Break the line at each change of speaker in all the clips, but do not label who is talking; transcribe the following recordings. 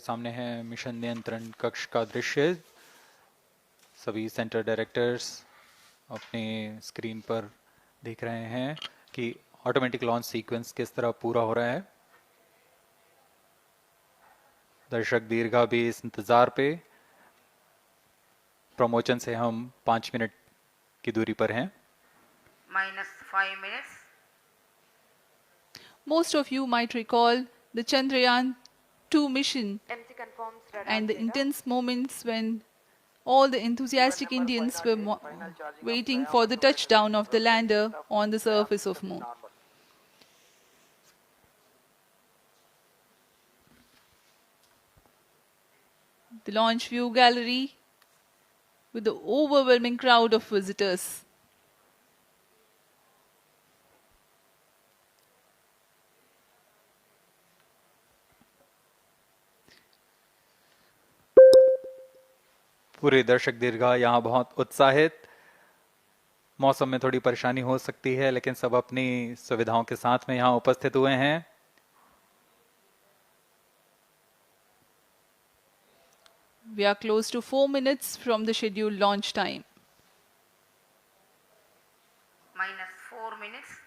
सामने है मिशन नियंत्रण कक्ष का दृश्य। सभी सेंटर डायरेक्टर्स अपने स्क्रीन पर देख रहे हैं कि ऑटोमेटिक लॉन्च सीक्वेंस किस तरह पूरा हो रहा है। दर्शक दीर्घा भी इस इंतजार पे। प्रमोशन से हम 5 मिनट की दूरी पर हैं।
-5 minutes.
Most of you might recall the Chandrayaan 2 mission
MC confirms radar
and the
data.
intense moments when all the enthusiastic Indians were waiting for the touchdown of the lander on the surface of Moon. The launch view gallery with the overwhelming crowd of visitors.
पूरे दर्शक दीर्घा यहाँ बहुत उत्साहित। मौसम में थोड़ी परेशानी हो सकती है, लेकिन सब अपनी सुविधाओं के साथ में यहाँ उपस्थित हुए हैं।
We are close to 4 minutes from the scheduled launch time.
-4 minutes.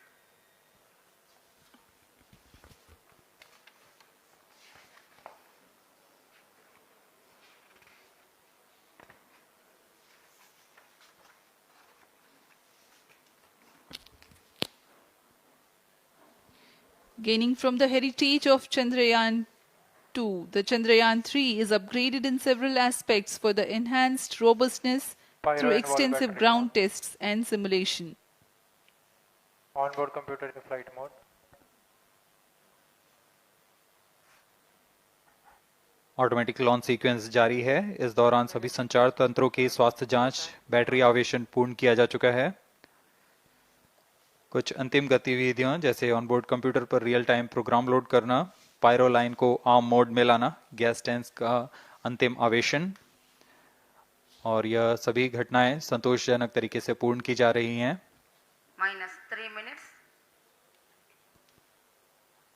Gaining from the heritage of Chandrayaan 2, the Chandrayaan 3 is upgraded in several aspects for the enhanced robustness through extensive ground tests and simulation.
Onboard computer in flight mode.
Automatic launch sequence जारी है। इस दौरान सभी संचार तंत्रों की स्वास्थ्य जांच, बैटरी आवेशन पूर्ण किया जा चुका है। कुछ अंतिम गतिविधियां जैसे ऑनबोर्ड कंप्यूटर पर रियल टाइम प्रोग्राम लोड करना, पायरो लाइन को आर्म मोड में लाना, गैस टैंक का अंतिम आवेशन, और यह सभी घटनाएं संतोषजनक तरीके से पूर्ण की जा रही हैं।
-3 minutes.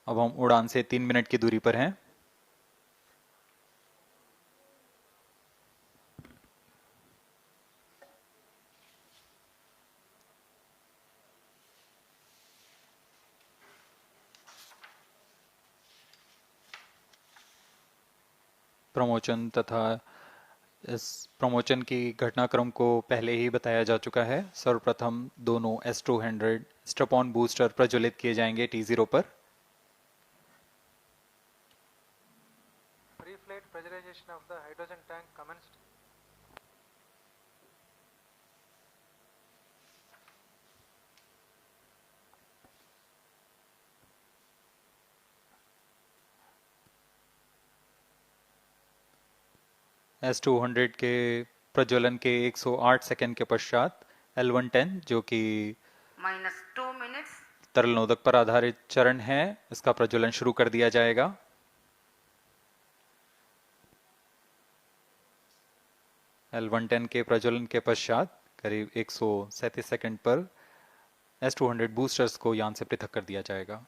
अब हम उड़ान से 3 मिनट की दूरी पर हैं। प्रमोशन तथा इस प्रमोशन की घटनाक्रम को पहले ही बताया जा चुका है। सर्वप्रथम दोनों S200 स्ट्रप-ऑन बूस्टर प्रज्वलित किए जाएंगे T0 पर।
Pre-flight pressurization of the hydrogen tank commenced.
S200 के प्रज्वलन के 108 सेकंड के पश्चात L110 जो कि
-2 minutes.
तरल नोदक पर आधारित चरण है, इसका प्रज्वलन शुरू कर दिया जाएगा। L110 के प्रज्वलन के पश्चात करीब 137 सेकंड पर S200 बूस्टर्स को यान से पृथक कर दिया जाएगा।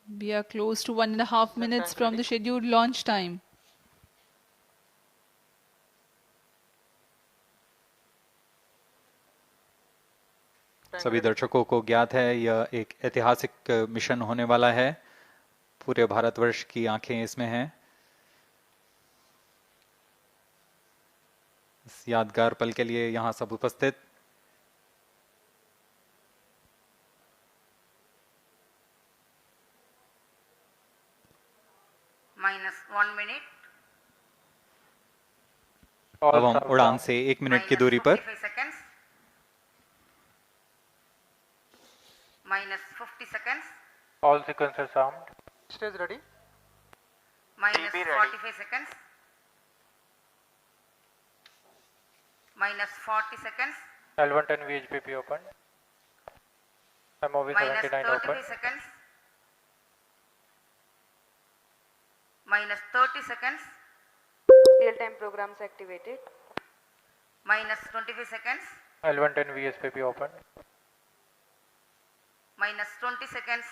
We are close to 1.5 minutes from the scheduled launch time.
सभी दर्शकों को ज्ञात है यह एक ऐतिहासिक मिशन होने वाला है। पूरे भारतवर्ष की आंखें इसमें हैं। इस यादगार पल के लिए यहाँ सब उपस्थित।
-1 minute.
अब हम उड़ान से 1 मिनट की दूरी पर।
-55 seconds. -50 seconds.
All sequences armed. Stage ready.
-45 seconds. -40 seconds.
L110 VHPP open. MOV 79
-35
open.
seconds. -30 seconds. Real-time programs activated. -25 seconds.
L110 VSPP open.
minus 20 seconds,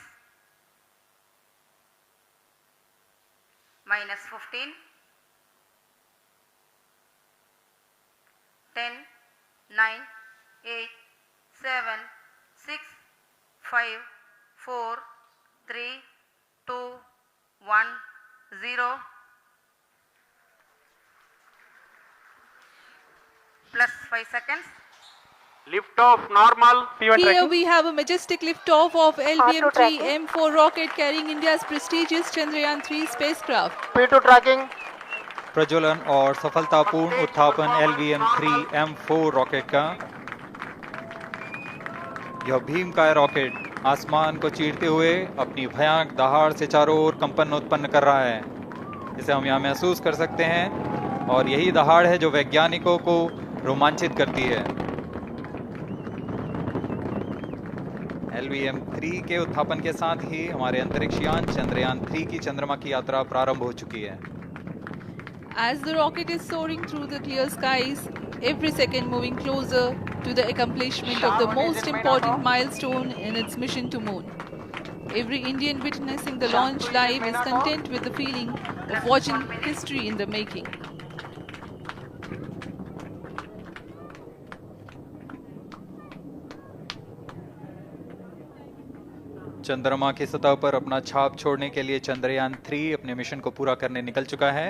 minus 15, 10, 9, 8, 7, 6, 5, 4, 3, 2, 1, 0. Plus 5 seconds.
Lift off normal.
P1
Here
tracking.
we have a majestic liftoff of LVM-3 M4 rocket carrying India's prestigious Chandrayaan-3 spacecraft.
P2 tracking.
प्रज्वलन और सफलतापूर्ण उत्थापन LVM-3 M4 rocket का। यह भीमकाय rocket आसमान को चीरते हुए अपनी भयानक दहाड़ से चारों ओर कंपन उत्पन्न कर रहा है। इसे हम यहाँ महसूस कर सकते हैं और यही दहाड़ है जो वैज्ञानिकों को रोमांचित करती है। LVM-3 के उत्थापन के साथ ही हमारे अंतरिक्ष यान चंद्रयान-3 की चंद्रमा की यात्रा प्रारंभ हो चुकी है।
As the rocket is soaring through the clear skies, every second moving closer to the accomplishment of the most important milestone in its mission to moon. Every Indian witnessing the launch live is content with the feeling of watching history in the making.
चंद्रमा की सतह पर अपना छाप छोड़ने के लिए चंद्रयान-3 अपने मिशन को पूरा करने निकल चुका है।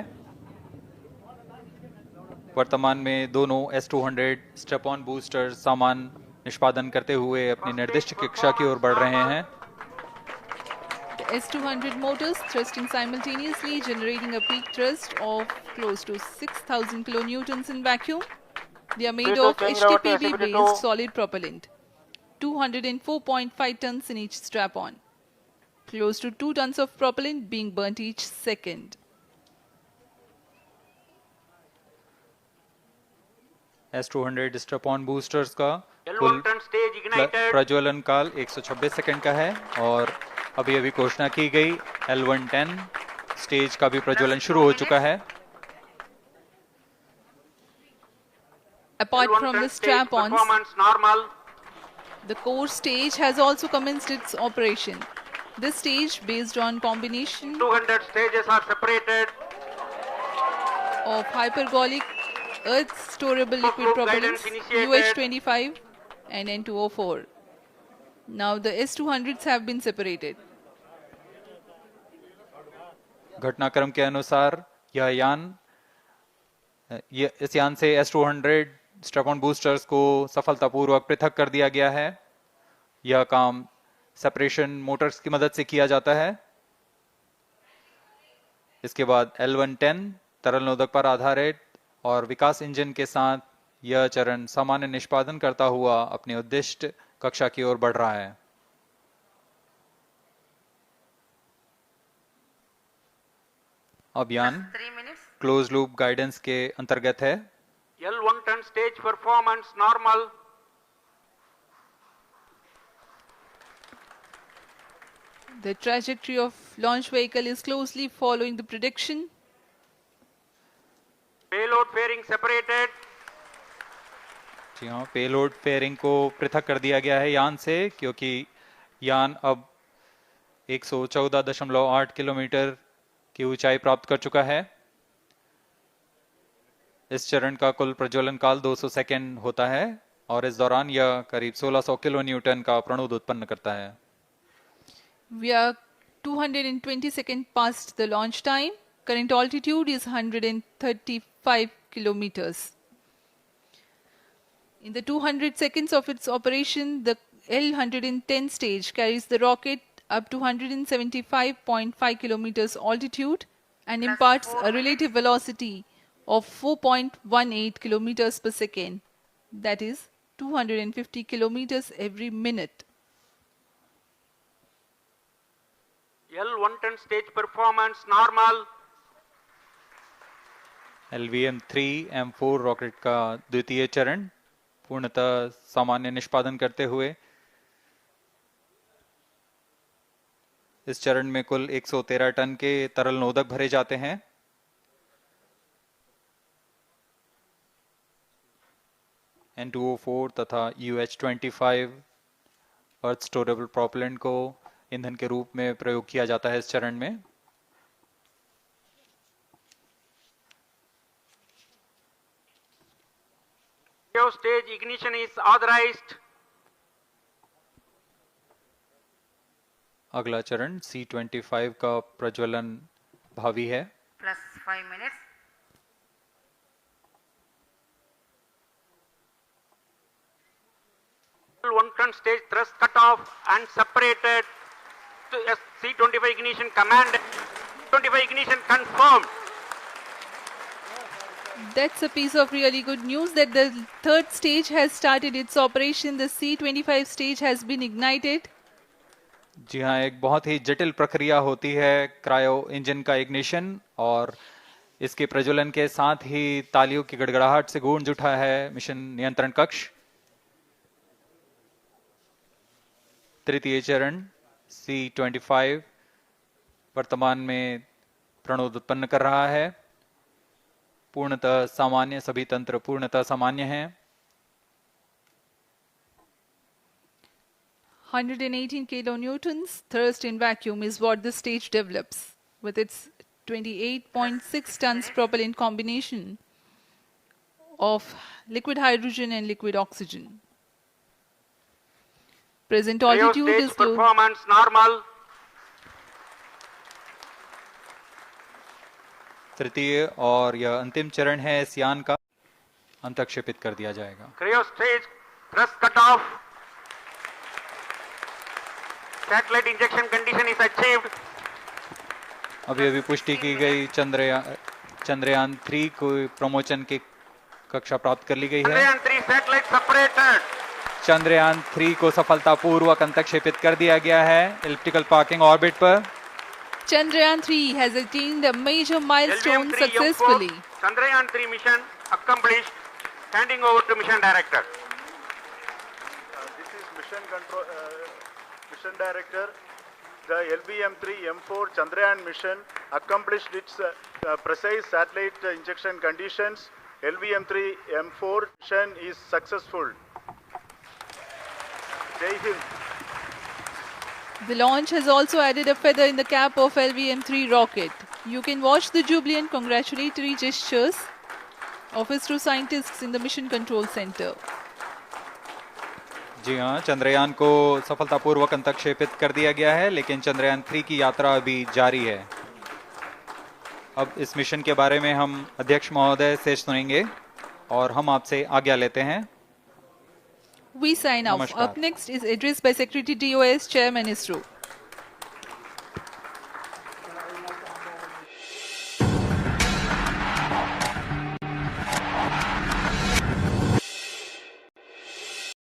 वर्तमान में दोनों S-200 स्टेप ऑन बूस्टर सामान निष्पादन करते हुए अपनी निर्दिष्ट कक्षा की ओर बढ़ रहे हैं।
The S-200 motors thrusting simultaneously, generating a peak thrust of close to 6,000 kilonewtons in vacuum. They are made of HTPB-based solid propellant, 204.5 tons in each strap-on, close to 2 tons of propellant being burnt each second.
S-200 step on boosters का कुल
L110 stage ignited.
प्रज्वलन काल 126 second का है और अभी अभी घोषणा की गई L110 स्टेज का भी प्रज्वलन शुरू हो चुका है।
Apart from the
L110 stage
strap-ons,
performance normal.
the core stage has also commenced its operation. This stage, based on combination
200 stages are separated.
of hypergolic earth storable liquid
Group
propellants
guidance initiated.
UH-25 and N2O4. Now the S-200s have been separated.
घटनाक्रम के अनुसार इस यान से S-200 step on boosters को सफलतापूर्वक पृथक कर दिया गया है। यह काम सेपरेशन मोटर्स की मदद से किया जाता है। इसके बाद L110 तरल नोदक पर आधारित और विकास इंजन के साथ यह चरण सामान्य निष्पादन करता हुआ अपनी उद्दिष्ट कक्षा की ओर बढ़ रहा है। अब यान
3 minutes.
क्लोज लूप गाइडेंस के अंतर्गत है।
L110 stage performance normal.
The trajectory of launch vehicle is closely following the prediction.
Payload fairing separated.
जी हाँ, पेलोड फेयरिंग को पृथक कर दिया गया है यान से, क्योंकि यान अब 114.8 किलोमीटर की ऊंचाई प्राप्त कर चुका है। इस चरण का कुल प्रज्वलन काल 200 सेकेंड होता है और इस दौरान यह करीब 1600 किलो न्यूटन का प्रणोद उत्पन्न करता है।
We are 220 seconds past the launch time. Current altitude is 135 kilometers. In the 200 seconds of its operation, the L110 stage carries the rocket up to 175.5 kilometers altitude and imparts a relative velocity of 4.18 kilometers per second, that is 250 kilometers every minute.
L110 stage performance normal.
LVM-3 M4 rocket का द्वितीय चरण पूर्णतः सामान्य निष्पादन करते हुए इस चरण में कुल 113 टन के तरल नोदक भरे जाते हैं। N2O4 तथा UH-25 अर्थ स्टोरेबल प्रोपेलेंट को ईंधन के रूप में प्रयोग किया जाता है इस चरण में।
Stage ignition is authorized.
अगला चरण C25 का प्रज्वलन भावी है।
plus 5 minutes.
L1 stage thrust cut off and separated. To C25 ignition command. 25 ignition confirmed.
That's a piece of really good news that the third stage has started its operation. The C25 stage has been ignited.
जी हाँ, एक बहुत ही जटिल प्रक्रिया होती है cryo engine का ignition, और इसके प्रज्वलन के साथ ही तालियों की गड़गड़ाहट से गूंज उठा है मिशन नियंत्रण कक्ष। तृतीय चरण C25 वर्तमान में प्रणोद उत्पन्न कर रहा है। पूर्णतः सामान्य, सभी तंत्र पूर्णतः सामान्य हैं।
118 kilonewtons thrust in vacuum is what the stage develops with its 28.6 tons propellant combination of liquid hydrogen and liquid oxygen. Present altitude
Stage
is close.
performance normal.
तृतीय और यह अंतिम चरण है इस यान का, अंतक्षेपित कर दिया जाएगा।
Cryo stage thrust cut off. Satellite injection condition is achieved.
अभी अभी पुष्टि की गई चंद्रयान 3 को प्रमोचन की कक्षा प्राप्त कर ली गई है।
Chandrayaan 3 satellite separated.
चंद्रयान 3 को सफलतापूर्वक अंतक्षेपित कर दिया गया है एलिप्टिकल पार्किंग ऑर्बिट पर।
Chandrayaan 3 has attained a major milestone
LVM-3
successfully.
M4 Chandrayaan 3 mission accomplished. Handing over to mission director.
This is mission director. The LVM-3 M4 Chandrayaan mission accomplished its precise satellite injection conditions. LVM-3 M4 mission is successful. Jai Hind.
The launch has also added a feather in the cap of LVM-3 rocket. You can watch the jubilant congratulatory gestures of ISRO scientists in the Mission Control Center.
जी हाँ, चंद्रयान को सफलतापूर्वक अंतक्षेपित कर दिया गया है, लेकिन चंद्रयान 3 की यात्रा अभी जारी है। अब इस मिशन के बारे में हम अध्यक्ष महोदय से सुनेंगे और हम आपसे आज्ञा लेते हैं।
We sign off.
Namaskar.
Up next is address by Secretary DOS, Chairman ISRO.